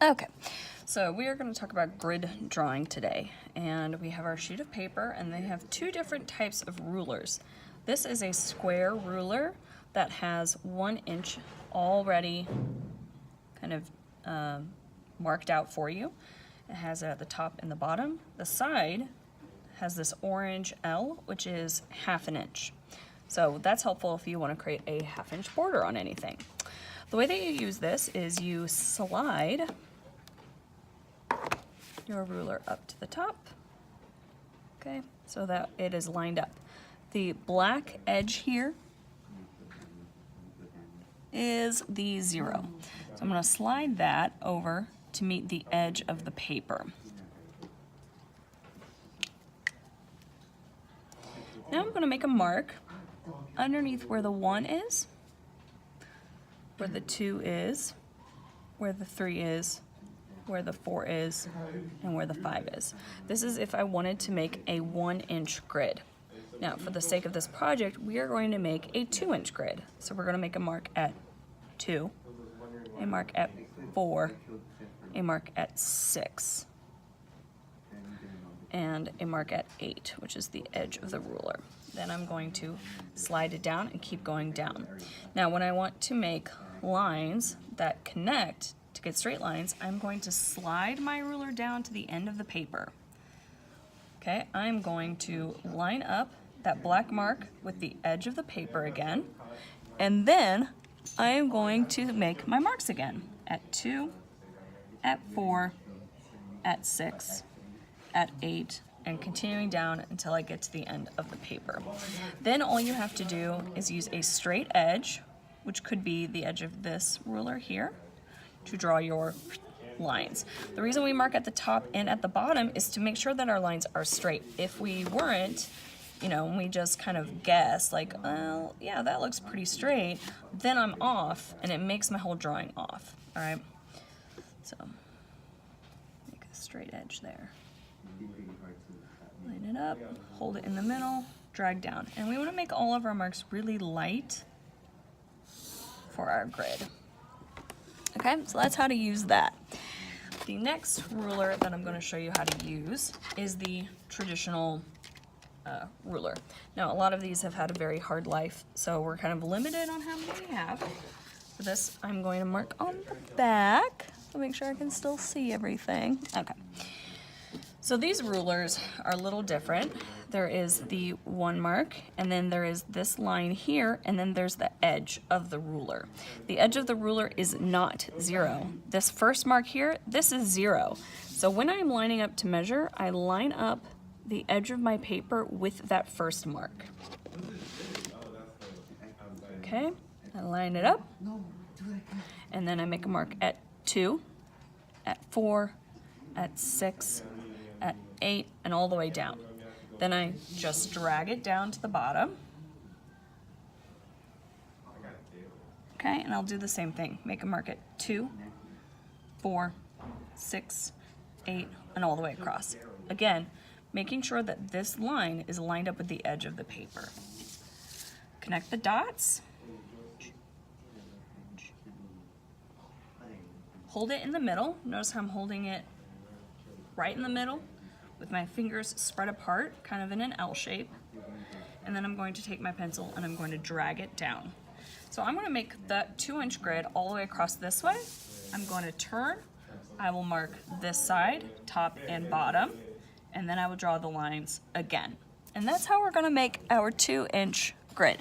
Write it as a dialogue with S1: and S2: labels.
S1: Okay, so we are going to talk about grid drawing today, and we have our sheet of paper, and they have two different types of rulers. This is a square ruler that has 1 inch already kind of marked out for you. It has it at the top and the bottom. The side has this orange L, which is 1/2 inch. So that's helpful if you want to create a 1/2 inch border on anything. The way that you use this is you slide your ruler up to the top, okay, so that it is lined up. The black edge here is the 0. So I'm going to slide that over to meet the edge of the paper. Now I'm going to make a mark underneath where the 1 is, where the 2 is, where the 3 is, where the 4 is, and where the 5 is. This is if I wanted to make a 1 inch grid. Now, for the sake of this project, we are going to make a 2 inch grid. So we're going to make a mark at 2, a mark at 4, a mark at 6, and a mark at 8, which is the edge of the ruler. Then I'm going to slide it down and keep going down. Now, when I want to make lines that connect to get straight lines, I'm going to slide my ruler down to the end of the paper. Okay, I'm going to line up that black mark with the edge of the paper again, and then I am going to make my marks again at 2, at 4, at 6, at 8, and continuing down until I get to the end of the paper. Then all you have to do is use a straight edge, which could be the edge of this ruler here, to draw your lines. The reason we mark at the top and at the bottom is to make sure that our lines are straight. If we weren't, you know, and we just kind of guess like, well, yeah, that looks pretty straight, then I'm off and it makes my whole drawing off, all right? So make a straight edge there. Line it up, hold it in the middle, drag down. And we want to make all of our marks really light for our grid. Okay, so that's how to use that. The next ruler that I'm going to show you how to use is the traditional ruler. Now, a lot of these have had a very hard life, so we're kind of limited on how many we have. For this, I'm going to mark on the back to make sure I can still see everything. Okay. So these rulers are a little different. There is the 1 mark, and then there is this line here, and then there's the edge of the ruler. The edge of the ruler is not 0. This first mark here, this is 0. So when I'm lining up to measure, I line up the edge of my paper with that first mark. Okay, I line it up, and then I make a mark at 2, at 4, at 6, at 8, and all the way down. Then I just drag it down to the bottom. Okay, and I'll do the same thing. Make a mark at 2, 4, 6, 8, and all the way across. Again, making sure that this line is lined up with the edge of the paper. Connect the dots. Hold it in the middle. Notice how I'm holding it right in the middle with my fingers spread apart, kind of in an L shape. And then I'm going to take my pencil and I'm going to drag it down. So I'm going to make the 2 inch grid all the way across this way. I'm going to turn. I will mark this side, top and bottom, and then I will draw the lines again. And that's how we're going to make our 2 inch grid.